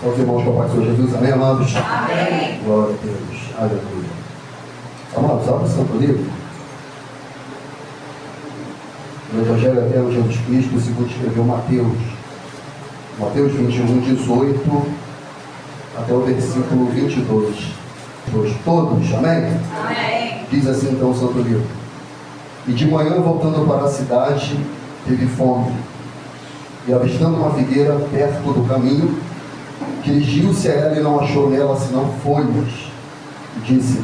Só os irmãos que eu Senhor Jesus, amém, amados? Amém. Glória a Deus, aleluia. Amados, abra o Santo Livro. No Evangelho Eterno de Jesus Cristo, segundo escreveu Mateus. Mateus 21, 18, até o versículo 22. Todos, amém? Amém. Diz assim então o Santo Livro. E de manhã, voltando para a cidade, teve fome. E avistando uma figueira perto do caminho, dirigiu-se a ela e não achou nela senão folhas. E disse: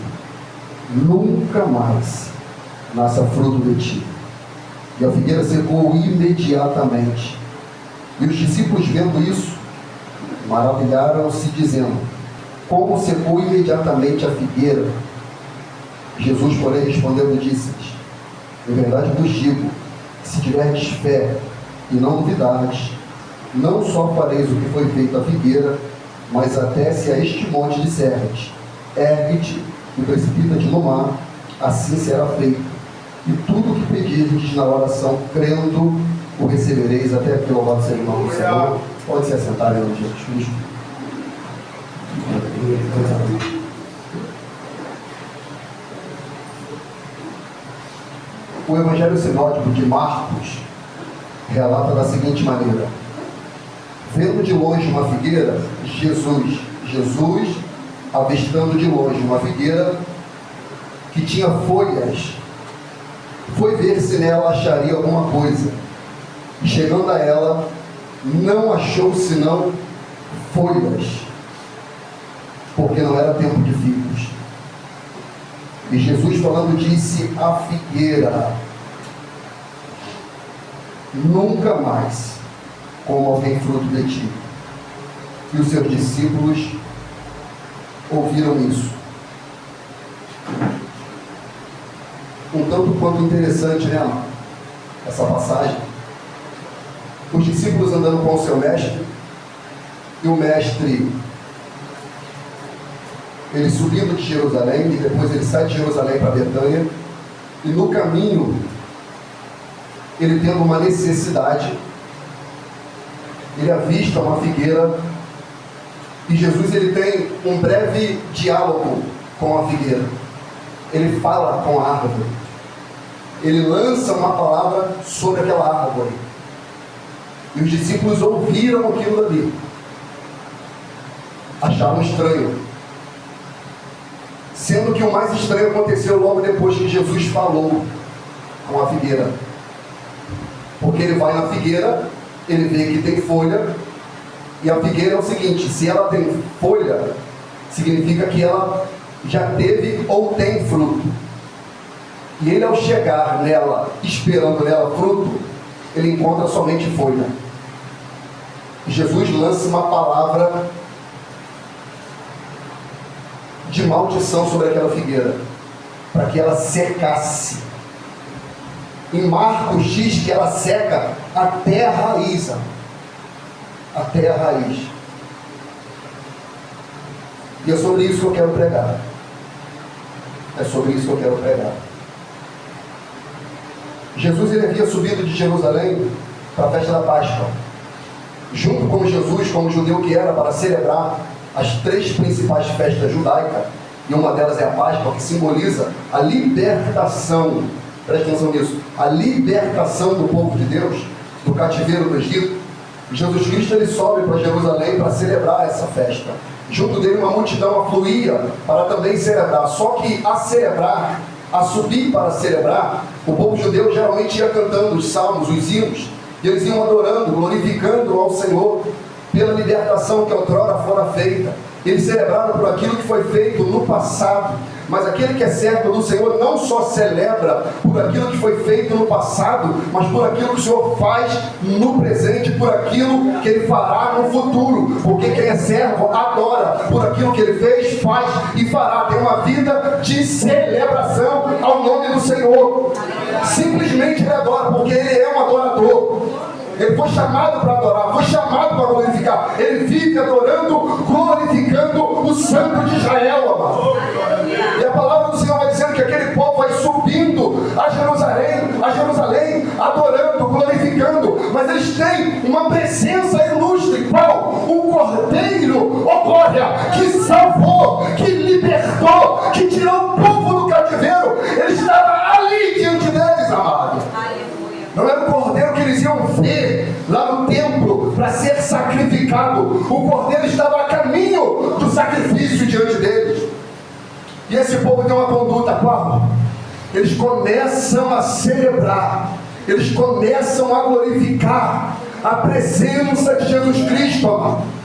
nunca mais nasça fruto de ti. E a figueira secou imediatamente. E os discípulos, vendo isso, maravilharam-se, dizendo: como secou imediatamente a figueira? Jesus, porém, respondendo, disse-lhes: em verdade vos digo, que se tiverdes fé e não duvidardes, não só fareis o que foi feito à figueira, mas até se a este monte disserdes: ergue-te e precipita-te no mar, assim será feito. E tudo o que pedirdes na oração, crendo, o recebereis. Até aqui, louvado seja o nome do Senhor. Pode se assentar em nome de Jesus Cristo. O Evangelho Sinótico de Marcos relata da seguinte maneira: vendo de longe uma figueira, Jesus, avistando de longe uma figueira que tinha folhas, foi ver se nela acharia alguma coisa. E chegando a ela, não achou senão folhas, porque não era tempo de figos. E Jesus, falando, disse à figueira: nunca mais como alguém fruto de ti. E os seus discípulos ouviram isso. Um tanto quanto interessante, né, amado? Essa passagem. Os discípulos andando com o seu mestre, e o mestre, ele subindo de Jerusalém, e depois ele sai de Jerusalém para Betânia, e no caminho, ele tendo uma necessidade, ele avista uma figueira, e Jesus, ele tem um breve diálogo com a figueira. Ele fala com a árvore, ele lança uma palavra sobre aquela árvore, e os discípulos ouviram aquilo dali, acharam estranho, sendo que o mais estranho aconteceu logo depois que Jesus falou com a figueira, porque ele vai na figueira, ele vê que tem folha, e a figueira é o seguinte: se ela tem folha, significa que ela já teve ou tem fruto. E ele, ao chegar nela, esperando nela fruto, ele encontra somente folha. E Jesus lança uma palavra de maldição sobre aquela figueira, para que ela secasse. Em Marcos diz que ela seca até a raiz. Até a raiz. E é sobre isso que eu quero pregar. É sobre isso que eu quero pregar. Jesus, ele havia subido de Jerusalém para a festa da Páscoa, junto com Jesus, como judeu que era, para celebrar as três principais festas judaicas, e uma delas é a Páscoa, que simboliza a libertação. Preste atenção nisso: a libertação do povo de Deus do cativeiro do Egito. Jesus Cristo, ele sobe para Jerusalém para celebrar essa festa. Junto dele uma multidão afluía para também celebrar. Só que a celebrar, a subir para celebrar, o povo judeu geralmente ia cantando os salmos, os hinos, e eles iam adorando, glorificando ao Senhor pela libertação que outrora fora feita. Eles celebraram por aquilo que foi feito no passado. Mas aquele que é servo do Senhor não só celebra por aquilo que foi feito no passado, mas por aquilo que o Senhor faz no presente, por aquilo que Ele fará no futuro. Porque quem é servo adora por aquilo que Ele fez, faz e fará. Tem uma vida de celebração ao nome do Senhor. Simplesmente Ele adora, porque Ele é um adorador. Ele foi chamado para adorar, foi chamado para glorificar. Ele vive adorando, glorificando o Santo de Israel, amado. E a palavra do Senhor vai dizendo que aquele povo vai subindo a Jerusalém, adorando, glorificando. Mas eles têm uma presença ilustre. Qual? O Cordeiro pecado. O cordeiro estava a caminho do sacrifício diante deles. E esse povo tem uma conduta qual? Eles começam a celebrar, eles começam a glorificar a presença de Jesus Cristo, amado.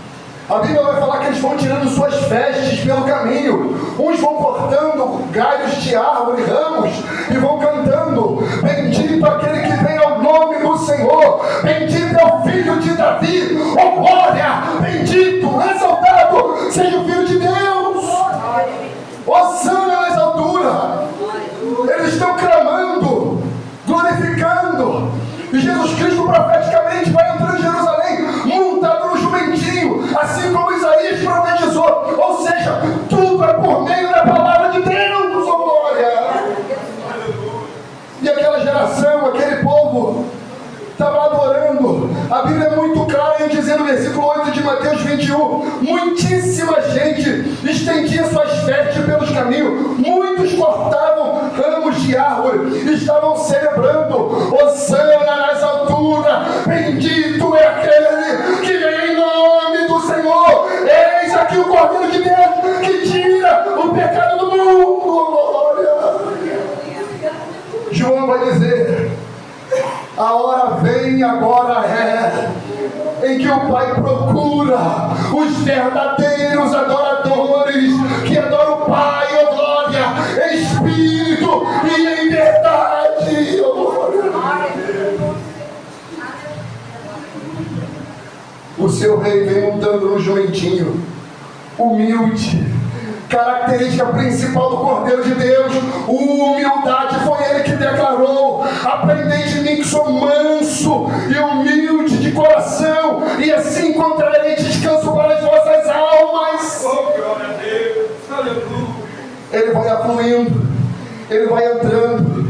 A Bíblia vai falar que eles vão tirando suas vestes pelo caminho. Uns vão cortando galhos de árvore, ramos, e vão cantando: bendito aquele que vem ao nome do Senhor, bendito é o Filho de Davi, oh glória, bendito, exaltado seja o Filho de Deus, hosana nas alturas. Eles estão clamando, glorificando, e Jesus Cristo profeticamente vai entrando em Jerusalém montado no jumentinho, assim como Isaías profetizou. Ou seja, tudo é por meio da palavra de Deus, oh glória. E aquela geração, aquele povo estava adorando. A Bíblia é muito clara em dizer no versículo 8 de Mateus 21, muitíssima gente estendia suas vestes pelos caminhos, muitos cortavam ramos de árvore, estavam celebrando: hosana nas alturas, bendito é aquele que vem em nome do Senhor, eis aqui o Cordeiro de Deus que tira o pecado do mundo, glória. João vai dizer: a hora vem, agora é, em que o Pai procura os verdadeiros adoradores, que adoram o Pai, ó glória, em espírito e em verdade, ó glória. O seu rei vem montando no jumentinho, humilde. Característica principal do Cordeiro de Deus, humildade. Foi ele que declarou: aprendei de mim que sou manso e humilde de coração, e assim encontrarei descanso para as vossas almas. Oh, glória a Deus. Aleluia. Ele vai afluindo, ele vai entrando,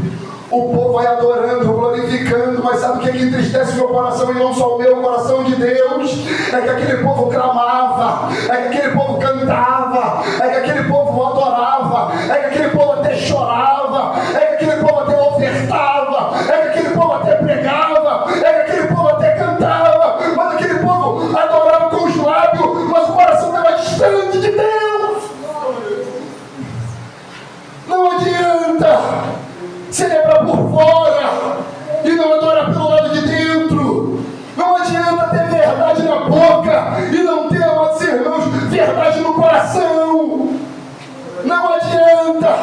o povo vai adorando, glorificando. Mas sabe o que entristece o meu coração, e não só o meu, o coração de Deus? É que aquele povo clamava, é que aquele povo cantava, é que aquele povo adorava, é que aquele povo até chorava, é que aquele povo até ofertava, é que aquele povo até pregava, é que aquele povo até cantava, mas aquele povo adorava com os lábios, mas o coração estava distante de Deus. Não adianta celebrar por fora e não adorar pelo lado de dentro. Não adianta ter verdade na boca e não ter, amados irmãos, verdade no coração. Não adianta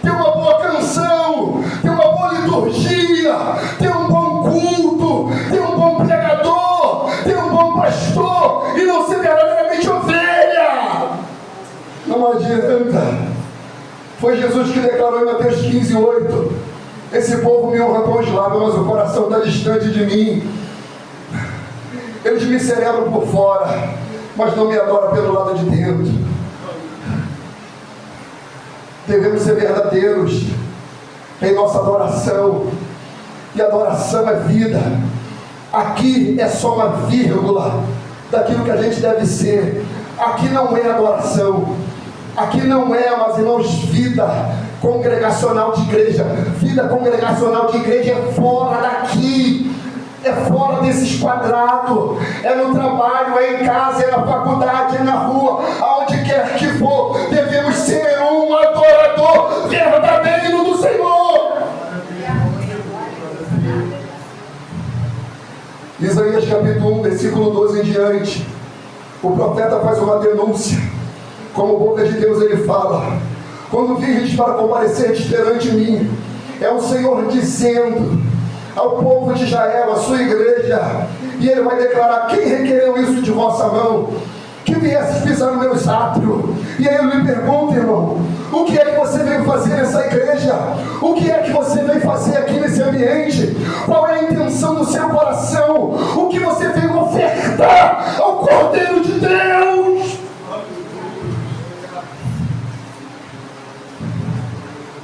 ter uma boa canção, ter uma boa liturgia, ter um bom culto, ter um bom pregador, ter um bom pastor e não ser verdadeiramente ovelha. Não adianta. Foi Jesus que declarou em Mateus 15:8: esse povo me honra com os lábios, mas o coração está distante de mim. Eles me celebram por fora, mas não me adoram pelo lado de dentro. Devemos ser verdadeiros em nossa adoração, e adoração é vida. Aqui é só uma vírgula daquilo que a gente deve ser. Aqui não é adoração. Aqui não é, mas irmãos, vida congregacional de igreja. Vida congregacional de igreja é fora daqui, é fora desses quadrados, é no trabalho, é em casa, é na faculdade, é na rua, aonde quer que for. Devemos ser um adorador verdadeiro do Senhor. Isaías capítulo 1, versículo 12 em diante, o profeta faz uma denúncia. Como boca de Deus ele fala: quando virdes para comparecer perante mim, é o Senhor dizendo ao povo de Israel, a sua igreja, e ele vai declarar: quem requereu isso de vossa mão, que viesses pisar no meus átrios? E aí eu lhe pergunto, irmão, o que é que você veio fazer nessa igreja? O que é que você veio fazer aqui nesse ambiente? Qual é a intenção do seu coração? O que você veio ofertar ao Cordeiro de Deus?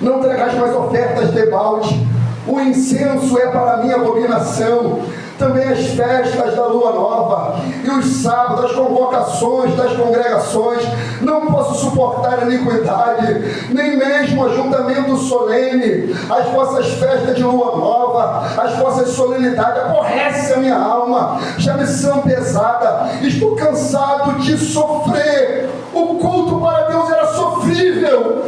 Não tragais mais ofertas de balde, o incenso é para mim abominação. também as festas da lua nova, e os sábados, as convocações das congregações. Não posso suportar a iniquidade, nem mesmo o ajuntamento solene, as vossas festas de lua nova, as vossas solenidades. Aborrece a minha alma, já me são pesada, estou cansado de sofrer. O culto para Deus era sofrível.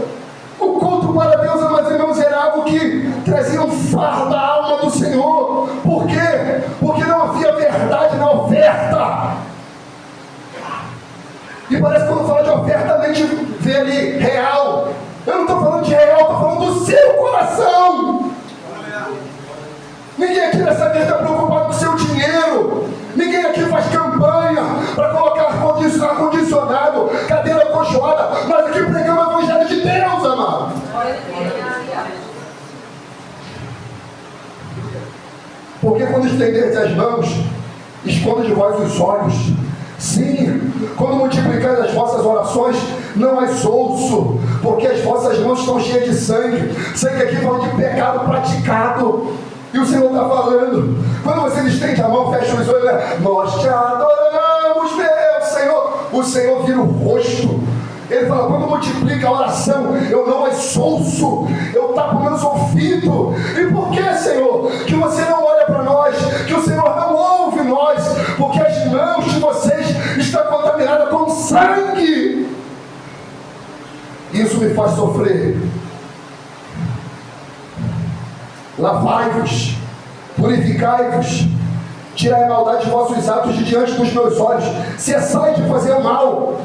O culto para Deus, meus irmãos, era algo que trazia um fardo à alma do Senhor. Por quê? Porque não havia verdade na oferta. E parece que quando fala de oferta, a mente vê ali real. Eu não estou falando de real, estou falando do seu coração. Ninguém aqui nessa mesa está preocupado com o seu dinheiro. Ninguém aqui faz campanha para colocar ar-condicionado, cadeira acolchoada. Nós aqui pregamos o Evangelho de Deus, amado. Porque quando estenderdes as mãos, esconda de vós os olhos. Sim, quando multiplicais as vossas orações, não há soluço, porque as vossas mãos estão cheias de sangue. Sangue aqui fala de pecado praticado. E o Senhor está falando, quando você estende a mão, fecha os olhos, nós te adoramos, meu Senhor. O Senhor vira o rosto. Ele fala, quando multiplica a oração, eu não expulso, eu tapo meus ouvidos. E por que, Senhor? Que você não olha para nós, que o Senhor não ouve nós, porque as mãos de vocês estão contaminadas com sangue. Isso me faz sofrer. Lavai-vos, purificai-vos, tirai a maldade de vossos atos de diante dos meus olhos, cessai de fazer o mal.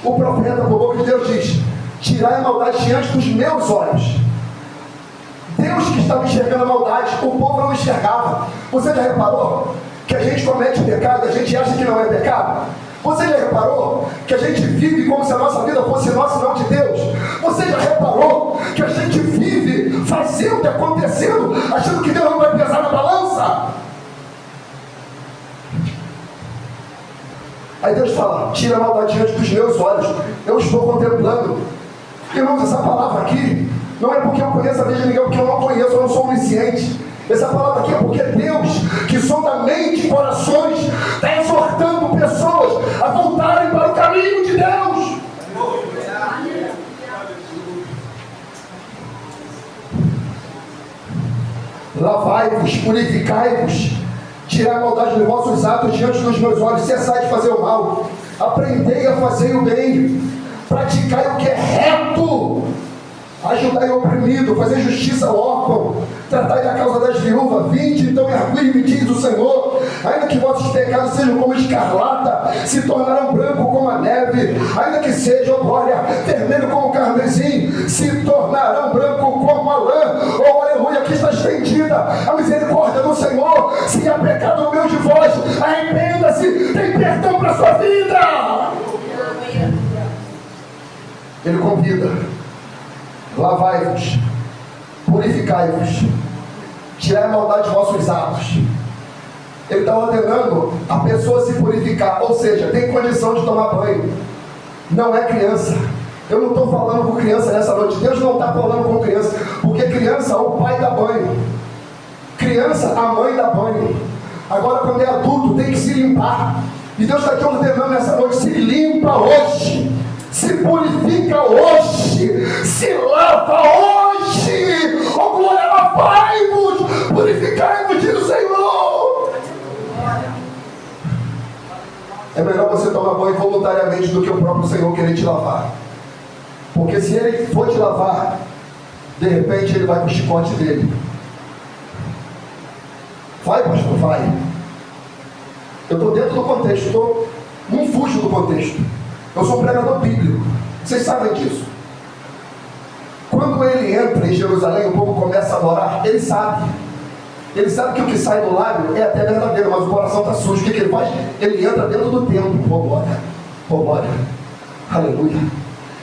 O profeta, por boca de Deus, diz, tirai a maldade diante dos meus olhos. Deus que estava enxergando a maldade, o povo não enxergava. Você já reparou que a gente comete pecado, a gente acha que não é pecado? Você já reparou que a gente vive como se a nossa vida fosse nossa e não de Deus? Você já reparou que a gente vive fazendo e acontecendo, achando que Deus não vai pesar na balança? Aí Deus fala, tira a maldade diante dos meus olhos, eu estou contemplando. Irmãos, essa palavra aqui, não é porque eu conheço a vida de ninguém, porque eu não conheço, eu não sou onisciente. Essa palavra aqui é porque Deus, que sonda mente e corações, está exortando pessoas a voltarem para o caminho de Deus. Lavai-vos, purificai-vos, tirai a maldade dos vossos atos diante dos meus olhos, cessai de fazer o mal, aprendei a fazer o bem, praticai o que é reto, ajudai o oprimido, fazer justiça ao órfão, tratai da causa das viúvas. Vinde então e argui-me, diz o Senhor, ainda que vossos pecados sejam como escarlata, se tornarão branco como a neve, ainda que sejam, glória, vermelho como o carmesim, se tornarão branco como a lã. Oh, aleluia, aqui está estendida a misericórdia do Senhor. Se há pecado no meio de vós, arrependa-se, tem perdão para a sua vida. Ele convida, lavai-vos, purificai-vos, tirai a maldade de vossos atos. Ele está ordenando a pessoa se purificar, ou seja, tem condição de tomar banho. Não é criança. Eu não estou falando com criança nessa noite. Deus não está falando com criança, porque criança, o pai dá banho, criança, a mãe dá banho. Agora, quando é adulto, tem que se limpar. E Deus está te ordenando nessa noite, se limpa hoje, se purifica hoje, se lava hoje. Oh, glória, lavai-vos, purificai-vos, diz o Senhor. É melhor você tomar banho voluntariamente do que o próprio Senhor querer te lavar. Porque se Ele for te lavar, de repente Ele vai com o chicote dele. Vai, pastor, vai. Eu estou dentro do contexto, não fujo do contexto. Eu sou um pregador bíblico, vocês sabem disso. Quando ele entra em Jerusalém, o povo começa a adorar, ele sabe que o que sai do lábio é até verdadeiro, mas o coração está sujo. O que ele faz? Ele entra dentro do templo. Oh glória, aleluia.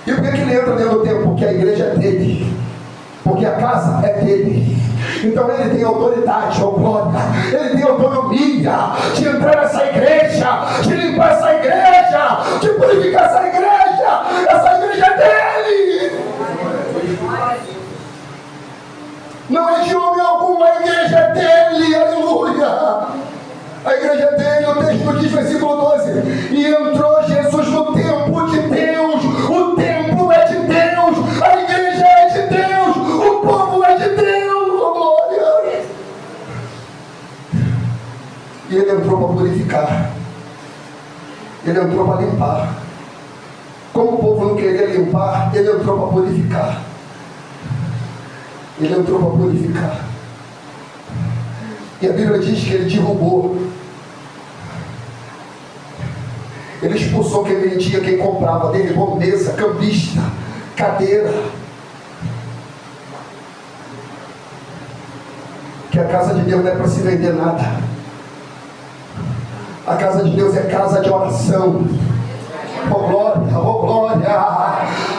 E por que ele entra dentro do templo? Porque a igreja é dele, porque a casa é dele. Então ele tem autoridade, oh glória, ele tem autonomia de entrar nessa igreja, de limpar essa igreja, de purificar essa igreja é dele. Não é de homem algum, a igreja é dele, aleluia. E entrou Jesus no templo de Deus. O templo é de Deus, a igreja é de Deus, o povo é de Deus, oh glória! E ele entrou para purificar, ele entrou para limpar. Como o povo não queria limpar, ele entrou para purificar. Ele entrou para purificar. E a Bíblia diz que ele derrubou. Ele expulsou quem vendia, quem comprava, derrubou mesa, cambista, cadeira. Que a casa de Deus não é para se vender nada. A casa de Deus é casa de oração. Oh glória, oh glória.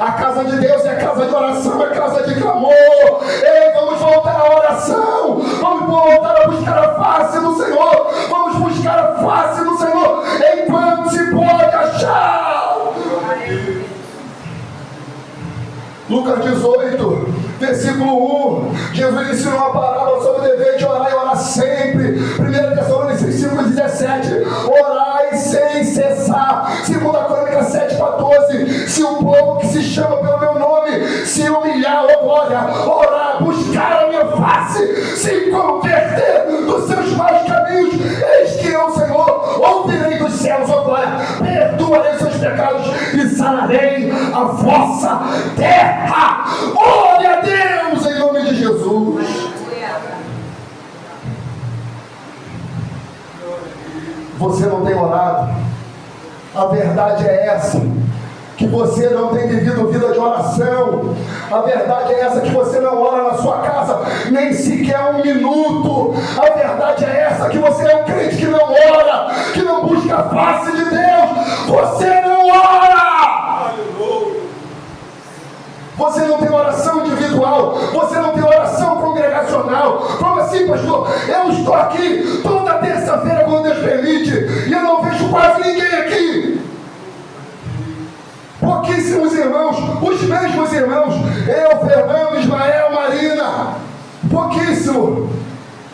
A casa de Deus é casa de oração, é casa de clamor. Ei, vamos voltar à oração. Vamos voltar a buscar a face do Senhor. Vamos buscar a face do Senhor enquanto se pode achar. Lucas 18, versículo 1. Jesus ensinou uma parábola sobre o dever de orar e orar sempre. 1 Tessalonicenses 5,17. Orai sem cessar. 2 Crônicas 7,14. Se o povo que se chama pelo meu nome se humilhar, oh glória, orar, buscar a minha face, se converter dos seus maus caminhos, eis que eu, Senhor, ouvirei dos céus, oh glória, perdoarei seus pecados e sararei a vossa terra. Glória a Deus, em nome de Jesus. Você não tem orado. A verdade é essa, que você não tem vivido vida de oração. A verdade é essa, que você não ora na sua casa nem sequer um minuto. A verdade é essa, que você é um crente que não ora, que não busca a face de Deus. Você não ora. Você não tem oração individual, você não tem oração congregacional. Como assim, pastor? Eu estou aqui toda terça-feira, quando Deus permite, e eu não vejo quase ninguém aqui. Pouquíssimos irmãos, os mesmos irmãos, eu, Fernando, Ismael, Marina, pouquíssimo.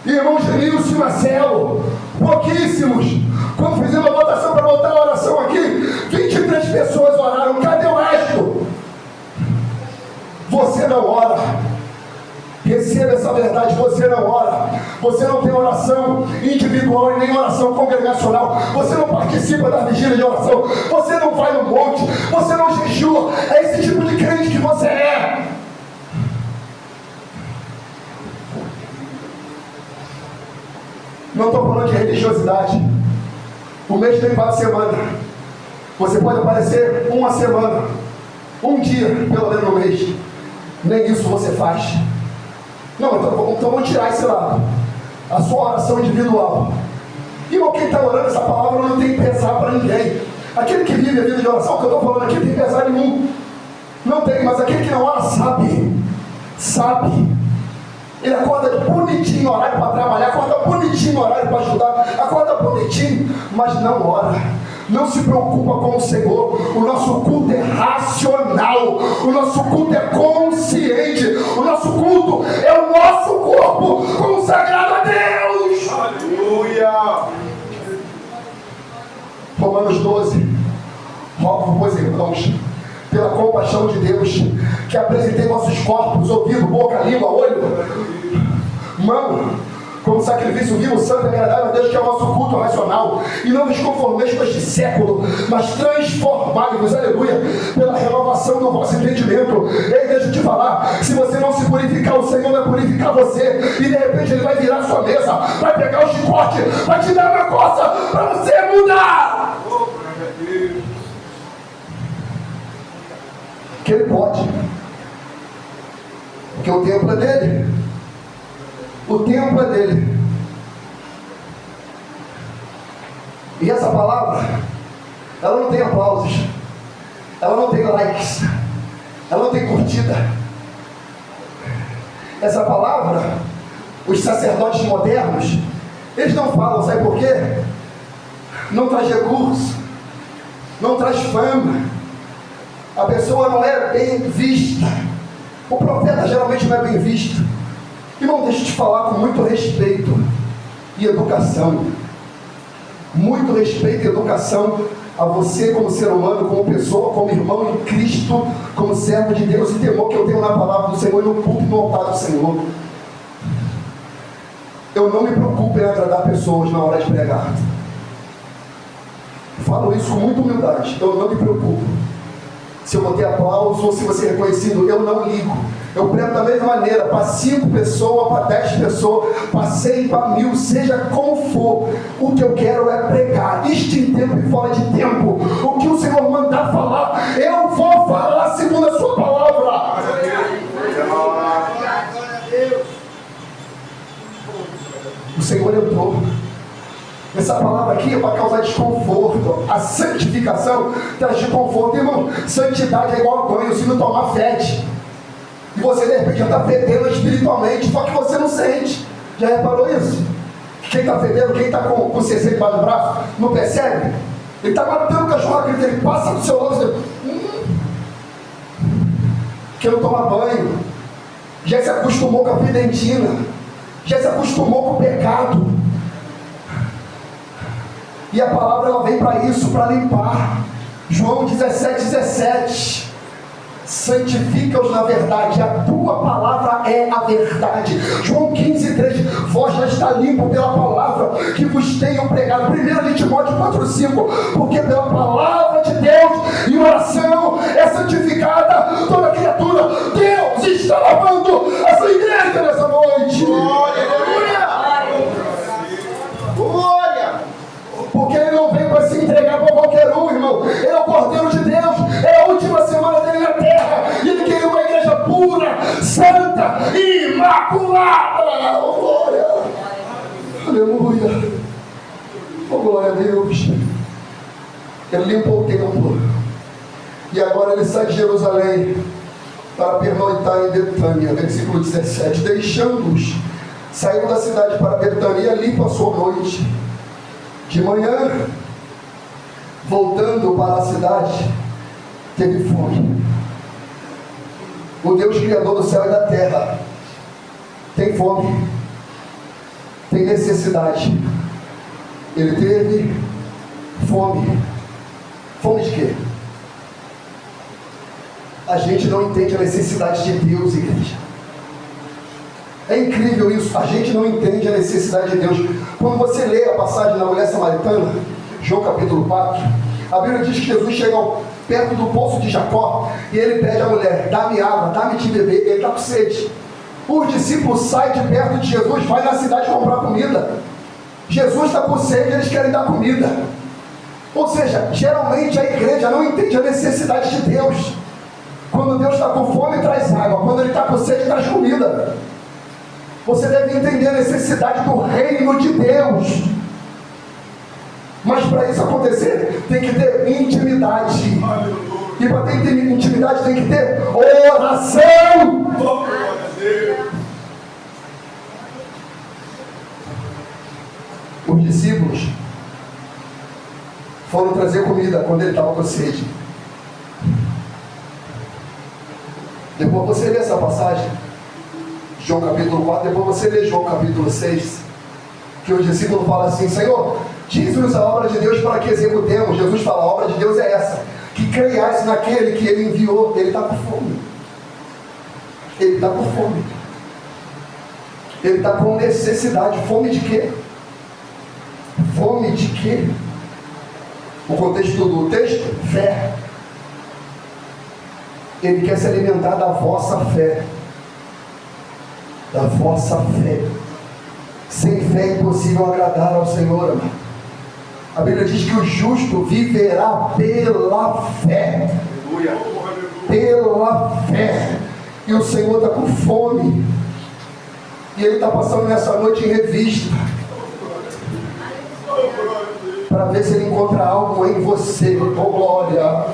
Irmão Genilson e Marcelo, pouquíssimos. Quando fizemos a votação para voltar a oração aqui, 23 pessoas oraram. Cadê o resto? Você não ora. Receba essa verdade, você não ora. Você não tem oração individual e nem oração congregacional. Você não participa da vigília de oração. Você não vai no monte. Você não jejua. É esse tipo de crente que você é. Não estou falando de religiosidade. O mês tem 4 semanas. Você pode aparecer uma semana, um dia, pelo menos no mês. Nem isso você faz. Não, então vamos tirar esse lado. A sua oração individual. E quem está orando essa palavra não tem pesar para ninguém. Aquele que vive a vida de oração, que eu estou falando aqui, não tem pesar nenhum. Não tem, mas aquele que não ora sabe. Sabe. Ele acorda bonitinho, horário para trabalhar, acorda bonitinho, horário para ajudar, acorda bonitinho, mas não ora. Não se preocupa com o Senhor. O nosso culto é racional. O nosso culto é consciente. O nosso culto é o nosso corpo consagrado a Deus. Aleluia. Romanos 12. Rogo, pois irmãos, pela compaixão de Deus, que apresentei vossos corpos, ouvido, boca, língua, olho, mão, como sacrifício vivo, santo e agradável a Deus, que é o nosso culto racional. E não vos conformeis com este século, mas transformai-vos, aleluia, pela renovação do vosso entendimento. Ei, deixa eu te falar, se você não se purificar, o Senhor vai purificar você. E de repente Ele vai virar a sua mesa, vai pegar o chicote, vai te dar uma coça para você mudar. Que Ele pode, porque o templo é dele. O templo é dele. E essa palavra, ela não tem aplausos, ela não tem likes, ela não tem curtida. Essa palavra, os sacerdotes modernos, eles não falam, sabe por quê? Não traz recurso, não traz fama, a pessoa não é bem vista, o profeta geralmente não é bem visto. Irmão, deixa eu te falar com muito respeito e educação. Muito respeito e educação a você como ser humano, como pessoa, como irmão em Cristo, como servo de Deus, e temor que eu tenho na palavra do Senhor e no púlpito e no altar do Senhor. Eu não me preocupo em agradar pessoas na hora de pregar. Falo isso com muita humildade. Eu não me preocupo se eu vou ter aplauso ou se vou ser reconhecido. Eu não ligo. Eu prego da mesma maneira, para 5 pessoas, para 10 pessoas, para 100, para 1000, seja como for. O que eu quero é pregar, isto em tempo e fora de tempo. O que o Senhor mandar falar, eu vou falar segundo a sua palavra. O Senhor entrou. Essa palavra aqui é para causar desconforto. A santificação traz desconforto, irmão. Santidade é igual a banho, se não tomar fede. E você de repente já está fedendo espiritualmente, só que você não sente. Já reparou isso? Quem está fedendo, quem está com o CC debaixo do braço, não percebe? Ele está matando o cachorro, ele passa do seu lado e você... Porque não toma banho. Já se acostumou com a fidentina. Já se acostumou com o pecado. E a palavra ela vem para isso, para limpar. João 17:17. Santifica-os na verdade, a tua palavra é a verdade. João 15:3. Vós já está limpo pela palavra que vos tenho pregado. 1 Timóteo 4:5. Porque pela palavra de Deus e oração é santificada toda criatura. Deus está lavando a sua igreja nessa noite. Aleluia! Porque ele não veio para se entregar para qualquer um, irmão. Ele é o Cordeiro de Deus. É a última semana dele na terra. E ele queria uma igreja pura, santa, imaculada. Oh, glória! Aleluia! Oh, glória a Deus! Ele limpou o templo. E agora ele sai de Jerusalém para pernoitar em Betânia. Versículo 17. Deixando-os, saíram da cidade para Betânia e ali passou a noite. De manhã, voltando para a cidade, teve fome. O Deus Criador do céu e da terra tem fome, tem necessidade. Ele teve fome. Fome de quê? A gente não entende a necessidade de Deus, igreja. É incrível isso, a gente não entende a necessidade de Deus. Quando você lê a passagem da mulher samaritana, João capítulo 4, a Bíblia diz que Jesus chega perto do poço de Jacó e ele pede à mulher: dá-me água, dá-me de beber. Ele está com sede. Os discípulos saem de perto de Jesus, vai na cidade comprar comida. Jesus está com sede, eles querem dar comida. Ou seja, geralmente a igreja não entende a necessidade de Deus. Quando Deus está com fome, traz água. Quando Ele está com sede, traz comida. Você deve entender a necessidade do reino de Deus. Mas para isso acontecer, tem que ter intimidade. E para ter intimidade, tem que ter oração. Os discípulos foram trazer comida quando ele estava com sede. Depois você lê essa passagem, João capítulo 4, depois você lê João capítulo 6, que o discípulo fala assim: Senhor, diz-nos a obra de Deus para que executemos. Jesus fala: a obra de Deus é essa, que creiais naquele que Ele enviou. Ele está com fome. Ele está com fome. Ele está com necessidade. Fome de quê? Fome de quê? O contexto do texto: fé. Ele quer se alimentar da vossa fé. Da vossa fé. Sem fé é impossível agradar ao Senhor, amado. A Bíblia diz que o justo viverá pela fé. Pela fé. E o Senhor está com fome. E Ele está passando nessa noite em revista, para ver se Ele encontra algo em você. Oh, glória!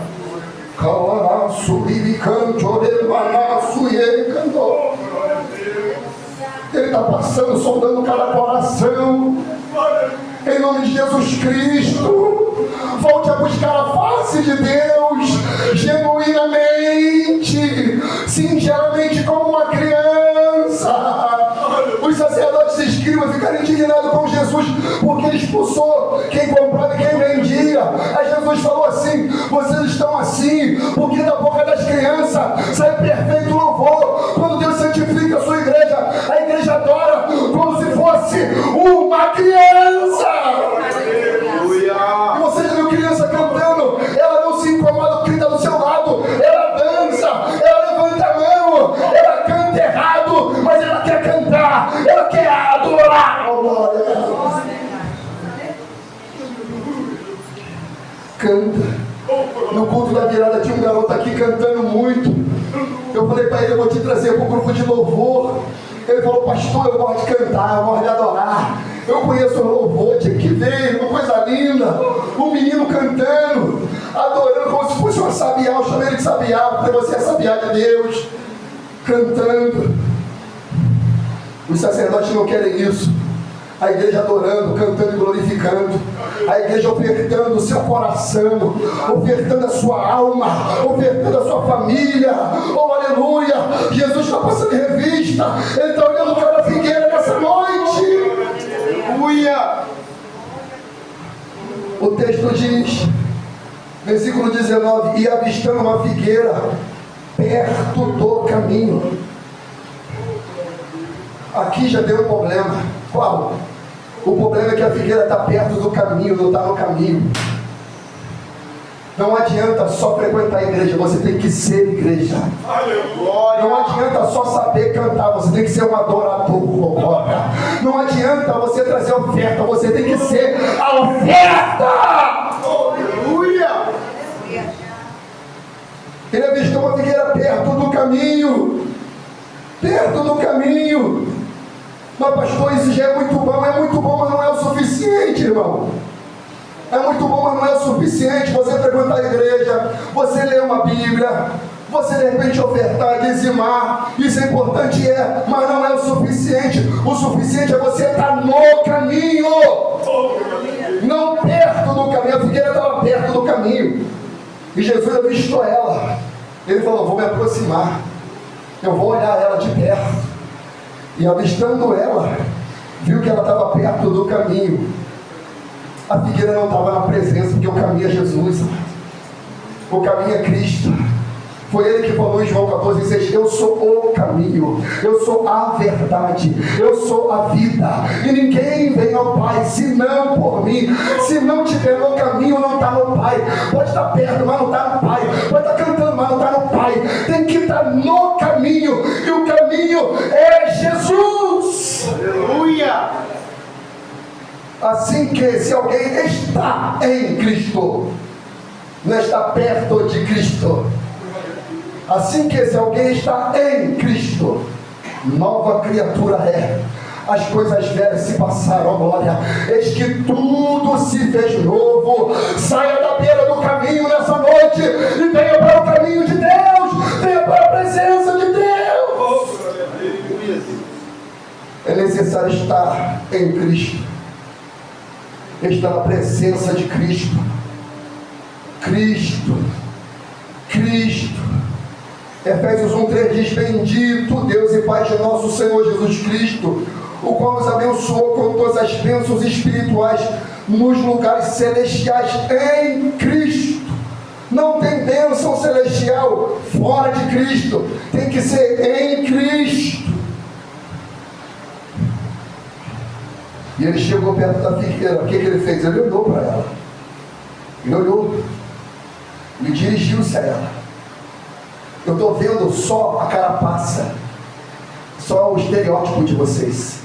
Ele está passando, sondando cada coração. Em nome de Jesus Cristo, volte a buscar a face de Deus genuinamente, sinceramente, como uma criança. Os sacerdotes e escribas ficaram indignados com Jesus, porque ele expulsou quem comprava e quem vendia. Aí Jesus falou: assim, vocês estão assim, porque da boca das crianças sai perfeito louvor. Quando Deus santifica a sua igreja, a igreja adora como se fosse uma criança. E você já viu criança cantando? Ela não se incomoda com o que está do seu lado, ela dança, ela levanta a mão, ela canta errado, mas ela quer cantar, ela quer adorar. Canta. No culto da virada tinha um garoto aqui cantando muito. Eu falei para ele, eu vou te trazer para o grupo de louvor. Ele falou, pastor, eu gosto de cantar, eu gosto de adorar. Eu conheço o louvor, tinha que ver, uma coisa linda. Um menino cantando, adorando como se fosse uma sabiá. Eu chamei ele de sabiá, porque você é sabiá de Deus. Cantando. Os sacerdotes não querem isso. A igreja adorando, cantando e glorificando. A igreja ofertando o seu coração, ofertando a sua alma, ofertando a sua família. Oh, aleluia! Jesus está passando em revista. Ele está olhando para a figueira nessa noite. Aleluia! O texto diz, versículo 19: e avistando uma figueira perto do caminho. Aqui já deu um problema. Qual? O problema é que a figueira está perto do caminho, não está no caminho. Não adianta só frequentar a igreja, você tem que ser igreja. Não adianta só saber cantar, você tem que ser um adorador. Não adianta você trazer oferta, você tem que ser a oferta. Aleluia! Ele avistou uma figueira perto do caminho. Perto do caminho. Mas pastor, isso já é muito bom, mas não é o suficiente, irmão. É muito bom, mas não é o suficiente. Você frequentar a igreja, você ler uma Bíblia, você de repente ofertar, dizimar, isso é importante, mas não é o suficiente. O suficiente é você estar no caminho, não perto do caminho. A figueira estava perto do caminho, e Jesus avistou ela. Ele falou, vou me aproximar, eu vou olhar ela de perto. E avistando ela, viu que ela estava perto do caminho. A figueira não estava na presença, porque o caminho é Jesus. O caminho é Cristo. Foi ele que falou em João 14,6: eu sou o caminho, eu sou a verdade, eu sou a vida, e ninguém vem ao Pai senão por mim. Se não tiver no caminho, não está no Pai. Pode estar perto, mas não está no Pai. Pode estar cantando, mas não está no Pai. Tem que estar no caminho, e o caminho é Jesus. Aleluia! Assim que, se alguém está em Cristo, não está perto de Cristo. Assim que, se alguém está em Cristo, nova criatura é. As coisas velhas se passaram, ó glória. Eis que tudo se fez novo. Saia da beira do caminho nessa noite e venha para o caminho de Deus. Venha para a presença de Deus. É necessário estar em Cristo. Estar na presença de Cristo. Cristo. Efésios 1,3 diz: bendito Deus e Pai de nosso Senhor Jesus Cristo, o qual nos abençoou com todas as bênçãos espirituais nos lugares celestiais em Cristo. Não tem bênção celestial fora de Cristo, tem que ser em Cristo. E ele chegou perto da figueira. O que ele fez? Ele olhou para ela. Ele olhou. Ele dirigiu-se a ela. Eu estou vendo só a carapaça, só o estereótipo de vocês.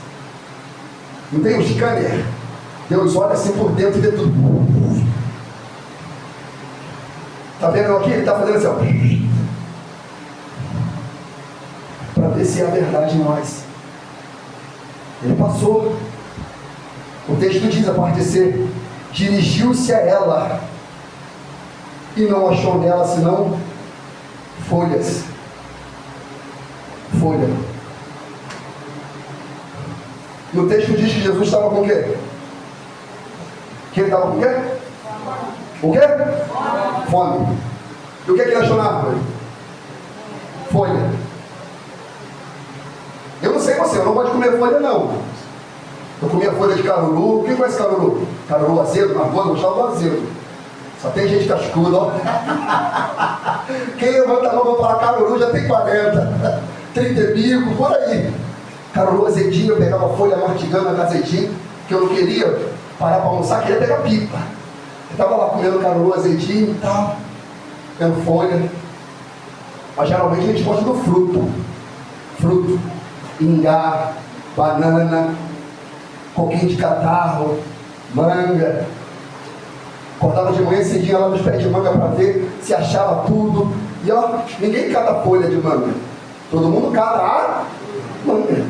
Não tem um scanner? Deus olha assim por dentro e vê tudo. Está vendo aqui? Ele está fazendo assim, ó, para ver se é a verdade em nós. Ele passou. O texto diz, a parte C: dirigiu-se a ela e não achou nela senão folhas. Folha. No texto diz que Jesus estava com o quê? Que ele estava com o quê? O quê? Fome. E o que ele achou na árvore? Folha. Eu não sei você, eu não gosto de comer folha não. Eu comia folha de caruru. Quem conhece caruru? Caruru azedo, margoso, eu gostava do azedo. Só tem gente cascuda, ó. Quem levanta a mão para falar caruru já tem 40, 30 e pico, por aí. Caruru azedinho, eu pegava folha martigando azedinho, que eu não queria parar para almoçar, queria pegar pipa. Eu estava lá comendo caruru azedinho e tal, comendo folha. Mas geralmente a gente gosta do fruto. Fruto, ingá, banana, coquinho de catarro, manga. Acordava de manhã cedinho lá nos pés de manga para ver se achava tudo. E ó, ninguém cata folha de manga. Todo mundo cata a manga.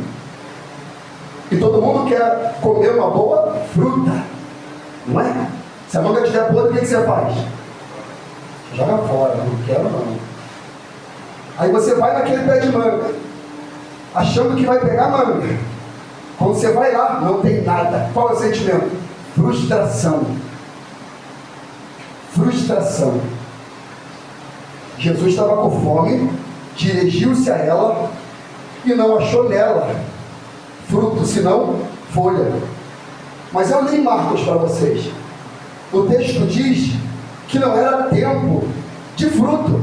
E todo mundo quer comer uma boa fruta. Não é? Se a manga estiver podre, o que você faz? Joga fora, não quero não. Aí você vai naquele pé de manga, achando que vai pegar manga. Quando você vai lá, não tem nada. Qual é o sentimento? Frustração. Frustração. Jesus estava com fome, dirigiu-se a ela e não achou nela fruto, senão folha. Mas eu li Marcos para vocês. O texto diz que não era tempo de fruto.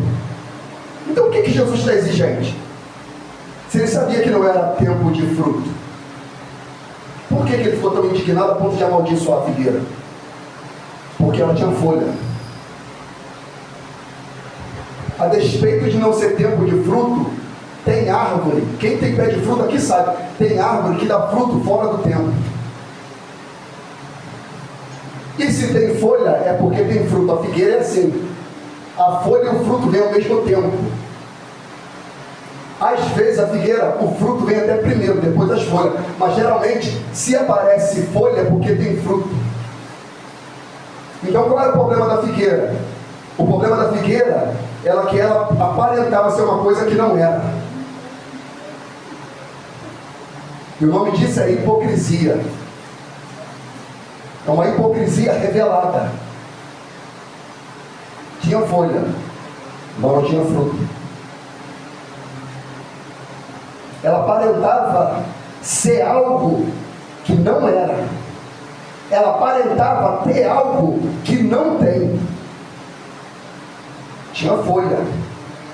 Então o que Jesus está exigente? Se ele sabia que não era tempo de fruto, por que ele ficou tão indignado a ponto de amaldiçoar a figueira? Porque ela tinha folha. A despeito de não ser tempo de fruto, tem árvore. Quem tem pé de fruto aqui sabe, tem árvore que dá fruto fora do tempo. E se tem folha, é porque tem fruto. A figueira é assim. A folha e o fruto vêm ao mesmo tempo. Às vezes a figueira, o fruto vem até primeiro, depois das folhas. Mas geralmente, se aparece folha, é porque tem fruto. Então qual era o problema da figueira? O problema da figueira era que ela aparentava ser uma coisa que não era. E o nome disso é hipocrisia. É uma hipocrisia revelada. Tinha folha, mas não tinha fruto. Ela aparentava ser algo que não era. Ela aparentava ter algo que não tem. Tinha folha,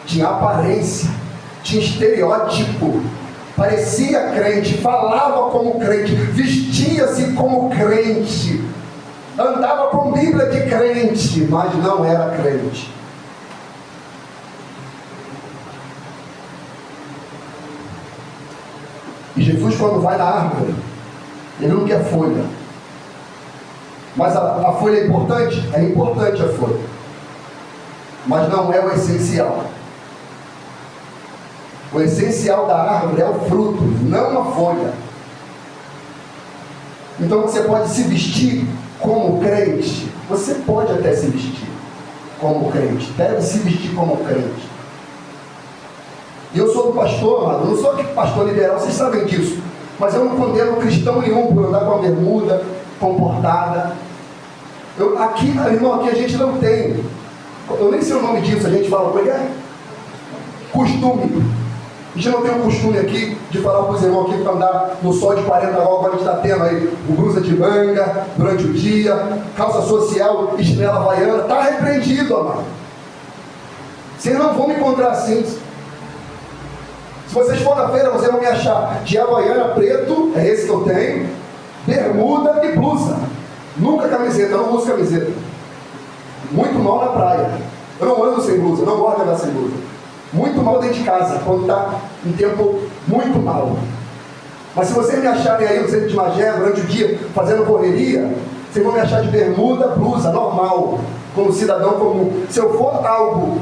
tinha aparência, tinha estereótipo. Parecia crente, falava como crente, vestia-se como crente, andava com Bíblia de crente, mas não era crente. E Jesus, quando vai na árvore, ele não quer folha. Mas a folha é importante? É importante a folha. Mas não é o essencial. O essencial da árvore é o fruto, não a folha. Então você pode se vestir como crente. Você pode até se vestir como crente. Deve se vestir como crente. E eu sou do pastor, amado. Eu não sou pastor liberal, vocês sabem disso. Mas eu não condeno cristão nenhum por andar com a bermuda comportada. Aqui, irmão, aqui a gente não tem. Eu nem sei o nome disso, a gente fala, como é? Costume. A gente não tem o costume aqui de falar para os irmãos aqui para andar no sol de 40 graus, agora a gente está tendo aí o blusa de manga durante o dia, calça social, chinela havaiana, está repreendido, amado. Vocês não vão me encontrar assim. Se vocês forem na feira, vocês vão me achar de havaiana preto, é esse que eu tenho, bermuda e blusa. Nunca camiseta, eu não uso camiseta. Muito mal na praia. Eu não ando sem blusa, não gosto de andar sem blusa. Muito mal dentro de casa, quando está em tempo muito mal. Mas se vocês me acharem aí no centro de Magé, durante o dia, fazendo correria, vocês vão me achar de bermuda, blusa, normal, como cidadão comum. Se eu for algo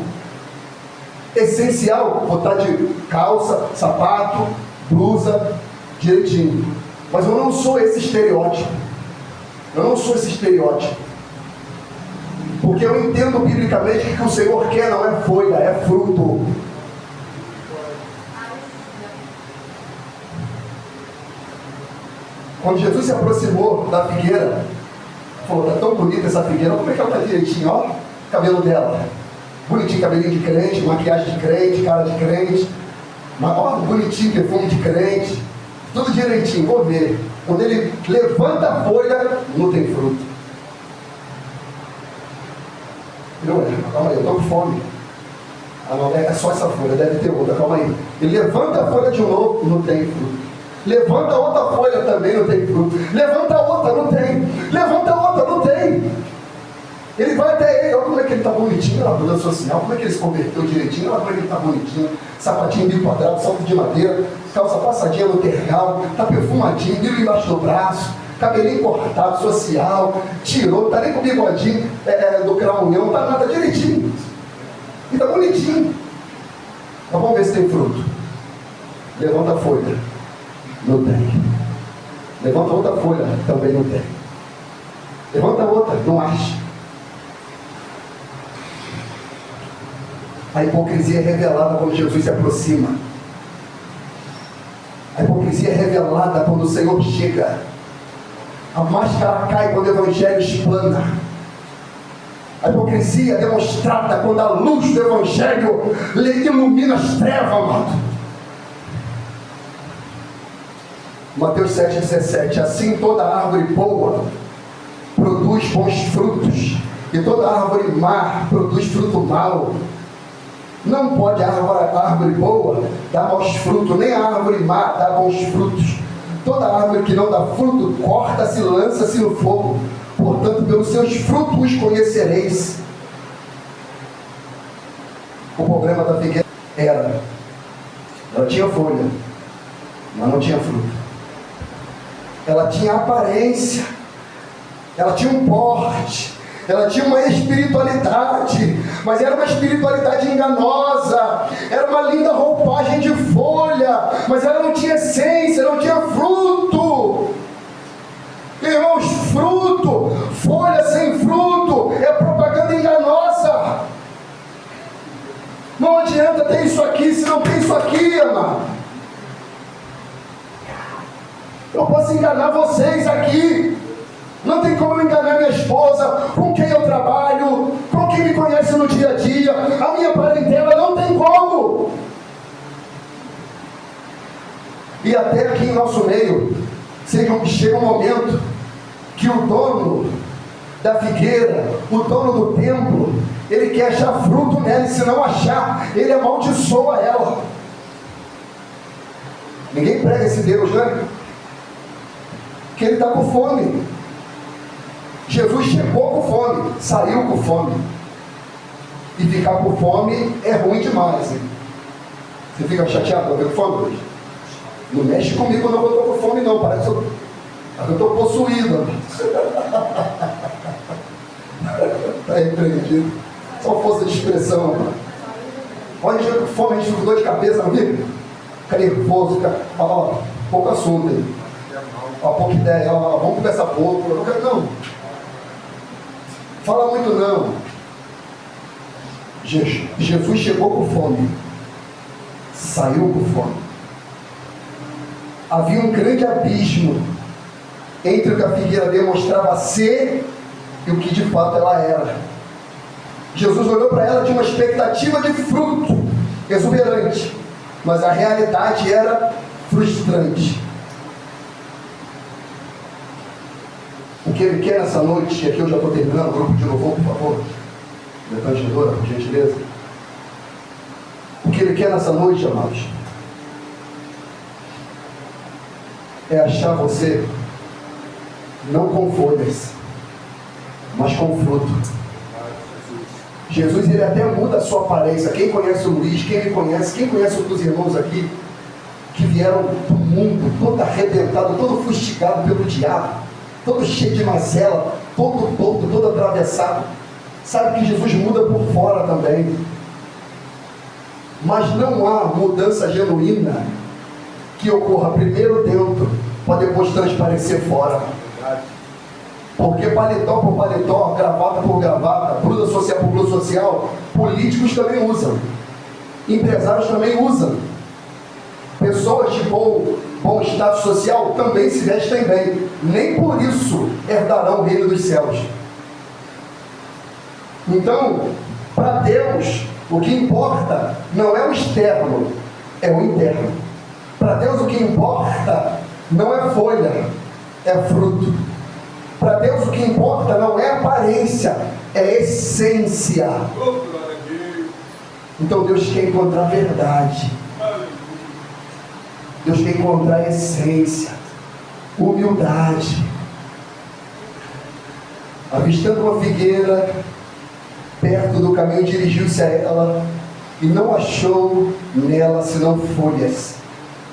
essencial, vou estar de calça, sapato, blusa, direitinho. Mas eu não sou esse estereótipo. Eu não sou esse estereótipo. Porque eu entendo biblicamente que o que o Senhor quer não é folha, é fruto. Quando Jesus se aproximou da figueira, falou, está tão bonita essa figueira, como é que ela está direitinho, ó, cabelo dela. Bonitinho, cabelinho de crente, maquiagem de crente, cara de crente, ó, bonitinho, perfume de crente, tudo direitinho, vou ver. Quando ele levanta a folha, não tem fruto. Não é, calma aí, eu estou com fome. Ah, não, é só essa folha, deve ter outra, calma aí. Ele levanta a folha de novo, não tem fruto. Levanta outra folha, também não tem fruto. Levanta outra, não tem. Levanta outra, não tem. Ele vai até ele, olha como é que ele está bonitinho na blusa social, como é que ele se converteu direitinho, olha como é que ele está bonitinho, sapatinho bico quadrado, salto de madeira, calça passadinha no tergal, está perfumadinho, livro embaixo do braço, cabelinho cortado, social, tirou, não está nem com o bigodinho do cramunhão, não está nada direitinho. E está bonitinho. Mas vamos ver se tem fruto. Levanta a folha. Não tem. Levanta outra folha. Também não tem. Levanta outra. Não acha. A hipocrisia é revelada quando Jesus se aproxima. A hipocrisia é revelada quando o Senhor chega. A máscara cai quando o Evangelho explana. A hipocrisia é demonstrada quando a luz do Evangelho ilumina as trevas, amado. Mateus 7,17. Assim toda árvore boa produz bons frutos, e toda árvore má produz fruto mau. Não pode a árvore boa dar maus frutos, nem a árvore má dar bons frutos. Toda árvore que não dá fruto, corta-se e lança-se no fogo. Portanto, pelos seus frutos os conhecereis. O problema da figueira ela tinha folha, mas não tinha fruto. Ela tinha aparência, ela tinha um porte, ela tinha uma espiritualidade, mas era uma espiritualidade enganosa, era uma linda roupagem de folha, mas ela não tinha essência, não tinha fruto. Irmãos, fruto, folha sem fruto, é propaganda enganosa. Não adianta ter isso aqui se não tem isso aqui, amado. Eu posso enganar vocês aqui. Não tem como eu enganar minha esposa, com quem eu trabalho, com quem me conhece no dia a dia, a minha parentela, não tem como. E até aqui em nosso meio, chega um momento que o dono da figueira, o dono do templo, ele quer achar fruto nela, e se não achar, ele amaldiçoa ela. Ninguém prega esse Deus, né? Que ele está com fome. Jesus chegou com fome, saiu com fome. E ficar com fome é ruim demais, hein? Você fica chateado para ver com fome hoje? Não mexe comigo quando eu estou com fome, não. Parece que eu estou possuído. Está repreendido. Só força de expressão, mano. Olha, a gente com fome, a gente fica com dor de cabeça, não viu? Fica nervoso, fica. Ó, pouco assunto aí. Ó, pouca ideia, ó, vamos conversar pouco. Não. Fala muito não. Jesus chegou com fome. Saiu com fome. Havia um grande abismo entre o que a figueira demonstrava ser e o que de fato ela era. Jesus olhou para ela de uma expectativa de fruto exuberante, mas a realidade era frustrante. O que ele quer nessa noite, e aqui eu já estou terminando, grupo de louvor, por favor, Betânia, por gentileza. O que ele quer nessa noite, amados, é achar você não com folhas, mas com fruto. Jesus, ele até muda a sua aparência. Quem conhece o Luiz, quem me conhece, quem conhece os irmãos aqui, que vieram do mundo, todo arrebentado, todo fustigado pelo diabo, todo cheio de mazela, todo torto, todo atravessado, sabe que Jesus muda por fora também. Mas não há mudança genuína que ocorra primeiro dentro, para depois transparecer fora. Porque paletó por paletó, gravata por gravata, blusa social por blusa social, políticos também usam, empresários também usam, pessoas de bom status social também se vestem bem, nem por isso herdarão o reino dos céus. Então, para Deus, o que importa não é o externo, é o interno. Para Deus, o que importa não é folha, é fruto. Para Deus, o que importa não é aparência, é essência. Então Deus quer encontrar a verdade. Deus quer encontrar a essência, humildade. Avistando uma figueira perto do caminho, dirigiu-se a ela e não achou nela senão folhas.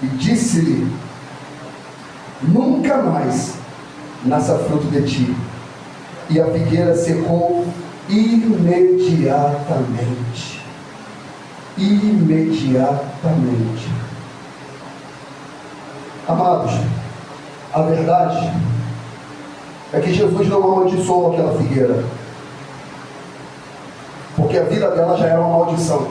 E disse-lhe: nunca mais nasça fruto de ti. E a figueira secou imediatamente. Imediatamente. Amados, a verdade é que Jesus não amaldiçoou aquela figueira, porque a vida dela já era uma maldição.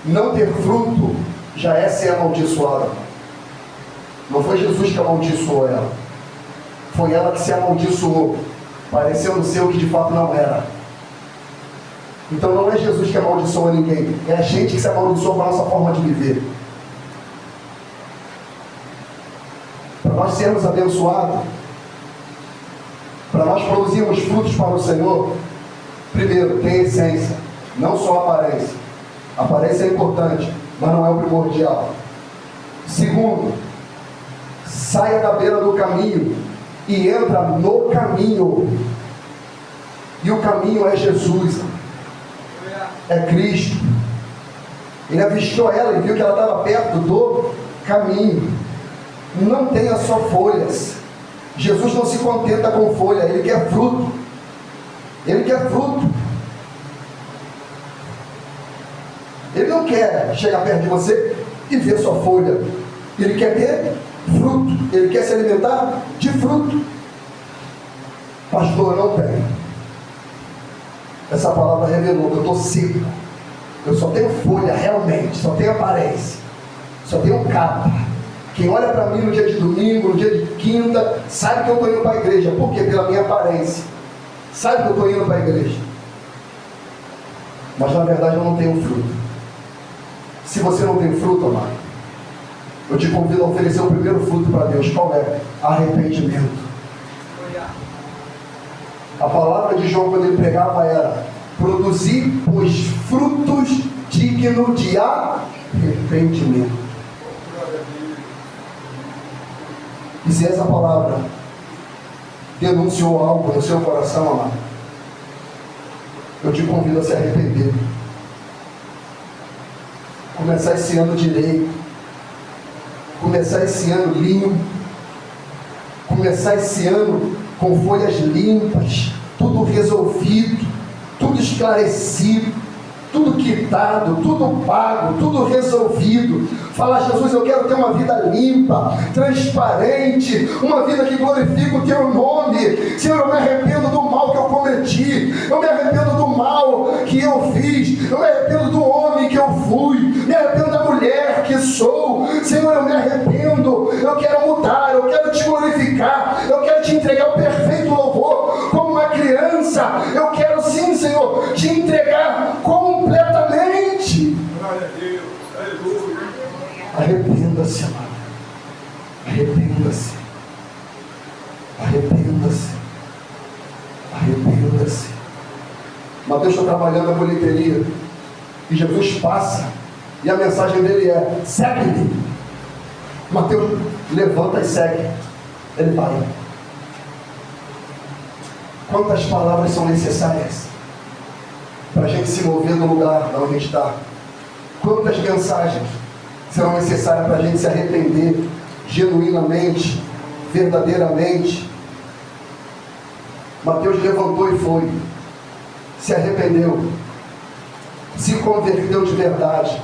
Não ter fruto já é ser amaldiçoada. Não foi Jesus que amaldiçoou ela, foi ela que se amaldiçoou, parecendo ser o que de fato não era. Então não é Jesus que amaldiçoa ninguém, é a gente que se amaldiçoa com a nossa forma de viver. Para nós sermos abençoados, para nós produzirmos frutos para o Senhor, primeiro, tem essência, não só aparência. A aparência é importante, mas não é o primordial. Segundo, saia da beira do caminho e entra no caminho. E o caminho é Jesus, é Cristo. Ele avistou ela e viu que ela estava perto do caminho. Não tenha só folhas. Jesus não se contenta com folha, Ele quer fruto. Ele quer fruto. Ele não quer chegar perto de você e ver sua folha. Ele quer ter fruto. Ele quer se alimentar de fruto. Pastor, não tem. Essa palavra revelou que eu estou seco. Eu só tenho folha, realmente. Só tenho aparência. Só tenho capa. Quem olha para mim no dia de domingo, no dia de quinta, sabe que eu estou indo para a igreja. Por quê? Pela minha aparência. Sabe que eu estou indo para a igreja. Mas na verdade eu não tenho fruto. Se você não tem fruto, amado, eu te convido a oferecer o primeiro fruto para Deus. Qual é? Arrependimento. A palavra de João, quando ele pregava, era: produzir os frutos dignos de arrependimento. E se essa palavra denunciou algo no seu coração, amado, eu te convido a se arrepender. Começar esse ano direito. Começar esse ano limpo. Começar esse ano com folhas limpas, tudo resolvido, tudo esclarecido, tudo quitado, tudo pago, tudo resolvido. Falar: Jesus, eu quero ter uma vida limpa, transparente, uma vida que glorifique o teu nome. Senhor, eu me arrependo do mal que eu cometi, eu me arrependo do mal que eu fiz, eu me arrependo do homem que eu fui, me arrependo da mulher que sou. Senhor, eu me arrependo, eu quero mudar, eu quero te glorificar, eu quero te entregar o perfeito louvor como uma criança. Eu quero sim, Senhor, te entregar completamente. Glória a Deus, aleluia. Arrependa-se, amado. Arrependa-se. Arrependa-se. Arrependa-se. Mateus está trabalhando na bilheteria e Jesus passa e a mensagem dele é: segue-me. Mateus levanta e segue. Ele vai. Quantas palavras são necessárias para a gente se mover do lugar onde a gente está? Quantas mensagens serão necessárias para a gente se arrepender genuinamente, verdadeiramente? Mateus levantou e foi, se arrependeu, se converteu de verdade.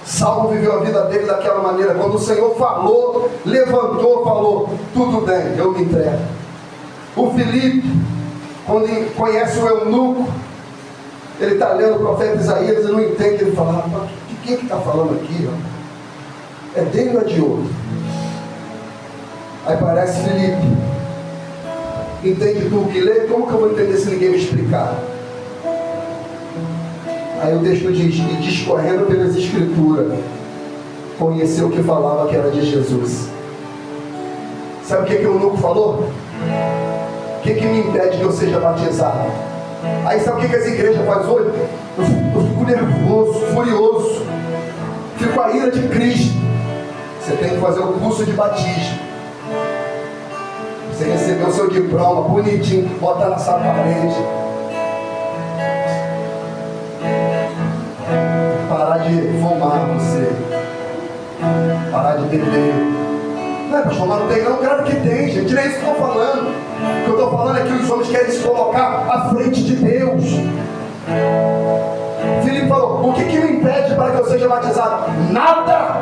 Saulo viveu a vida dele daquela maneira. Quando o Senhor falou, levantou, falou: tudo bem, eu me entrego. O Filipe, quando conhece o eunuco, ele está lendo o profeta Isaías e não entende. Ele fala: de quem que está falando aqui? Ó? É dele ou é de outro? Aí parece Filipe: entende tu o que lê? Como que eu vou entender se ninguém me explicar? Aí o texto diz: e discorrendo pelas escrituras, conheceu o que falava que era de Jesus. Sabe o que o eunuco falou? O que me impede que eu seja batizado? Aí sabe o que as igrejas fazem hoje? Eu fico nervoso, furioso. Fico a ira de Cristo. Você tem que fazer o curso de batismo. Você recebeu o seu diploma bonitinho, botar na sua parede. Parar de fumar você. Parar de beber. Não é, pastor, mas não tem não? Claro que tem, gente. Não é isso que eu estou falando. O que eu estou falando é que os homens querem se colocar à frente de Deus. Filipe falou, o que me impede para que eu seja batizado? Nada!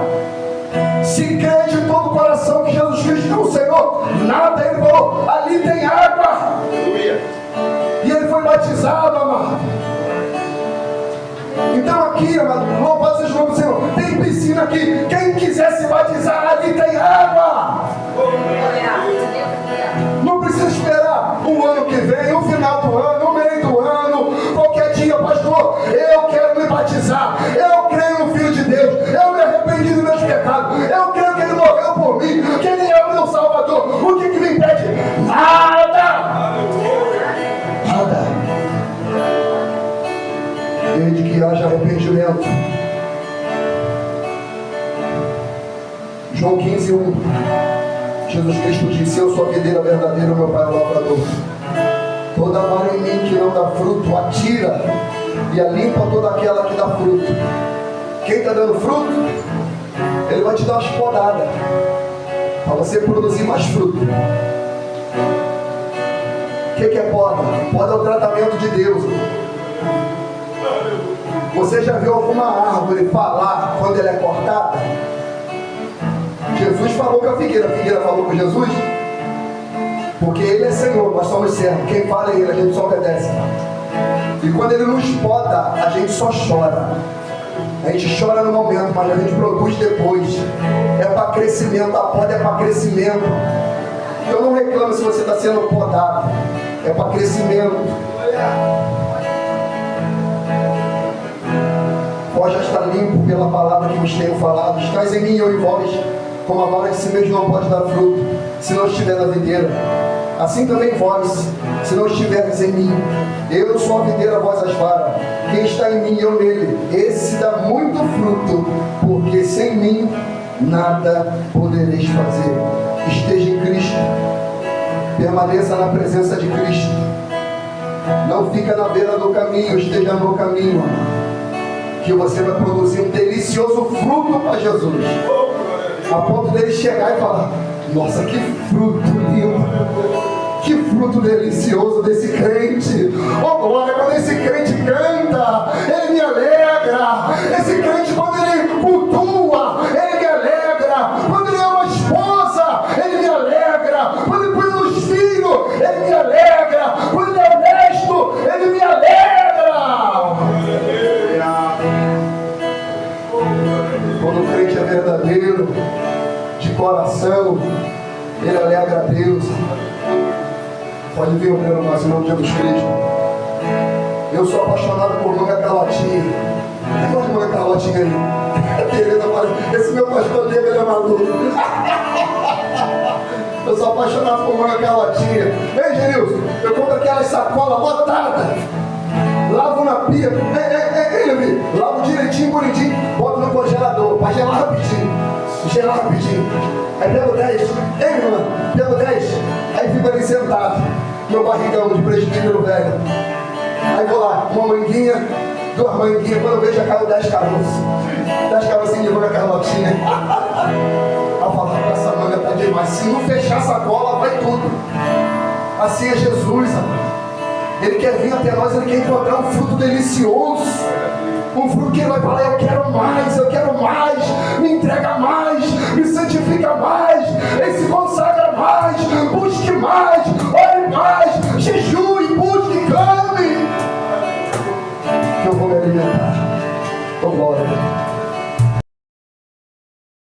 Se crê de todo o coração que Jesus Cristo é o Senhor, nada. Ele falou, ali tem água. E ele foi batizado, amado. Então aqui, amado, louvado seja o nome do Senhor, tem piscina aqui. Quem quiser se batizar, ali tem água. Não precisa esperar o ano que vem, o final do ano, o meio do ano, qualquer dia, pastor, eu quero me batizar. Eu creio no Filho de Deus. Eu me arrependi dos meus pecados. Eu creio que Ele morreu por mim, que Ele é o meu Salvador. O que me impede? Nada! Nada. Desde que haja arrependimento. João 15:1. Jesus Cristo disse, eu sou a videira verdadeira, meu Pai é o lavrador. Toda vara em mim que não dá fruto, atira e a limpa toda aquela que dá fruto. Quem está dando fruto, Ele vai te dar umas podadas para você produzir mais fruto. O que é poda? Poda é o tratamento de Deus. Você já viu alguma árvore falar quando ela é cortada? Jesus falou com a figueira falou com Jesus, porque Ele é Senhor, nós somos servos. Quem fala é Ele, a gente só obedece. E quando Ele nos poda, a gente só chora. A gente chora no momento, mas a gente produz depois. É para crescimento, a poda é para crescimento. Então não reclame se você está sendo podado. É para crescimento. Vós já está limpo pela palavra que vos tenho falado. Estais em mim, eu em vós. Como a vara de si mesmo não pode dar fruto, se não estiver na videira, assim também vós, se não estiveres em mim. Eu sou a videira, vós as varas. Quem está em mim, eu nele. Esse dá muito fruto, porque sem mim nada podereis fazer. Esteja em Cristo, permaneça na presença de Cristo. Não fica na beira do caminho, esteja no caminho, que você vai produzir um delicioso fruto para Jesus. A ponto dele chegar e falar, nossa, que fruto lindo, que fruto delicioso desse crente. Oh glória, quando esse crente canta, ele me alegra. Esse crente, quando ele cultua, ele me alegra. Quando ele é uma esposa, ele me alegra. Quando ele cuida dos filhos, ele me alegra. Quando ele é honesto, ele me alegra. Quando o crente é verdadeiro, de coração, ele alegra a Deus. Pode vir o nosso nome de Jesus Cristo. Eu sou apaixonado por manga calotinha. Quem gosta de manga calotinha aí? A Tereza fala, esse meu pastor Diego, ele é maluco. Eu sou apaixonado por manga calotinha. Ei, Genilson, eu compro aquelas sacolas lotadas, lavo na pia. Ei, Levi, lavo direitinho, bonitinho, boto no congelador, para gelar rapidinho. Gelar rapidinho. Aí pego 10. Ei, irmã, pego 10. Aí fico ali sentado, meu barrigão de presbítero velho. Aí vou lá, uma manguinha, 2 manguinhas. Quando eu vejo, já caiu 10 caroços. 10 carocinhos de manga carlotinha. Aí eu falo, essa manga tá demais. Se não fechar a sacola, vai tudo. Assim é Jesus, amado. Ele quer vir até nós, Ele quer encontrar um fruto delicioso. Um fruto que Ele vai falar, eu quero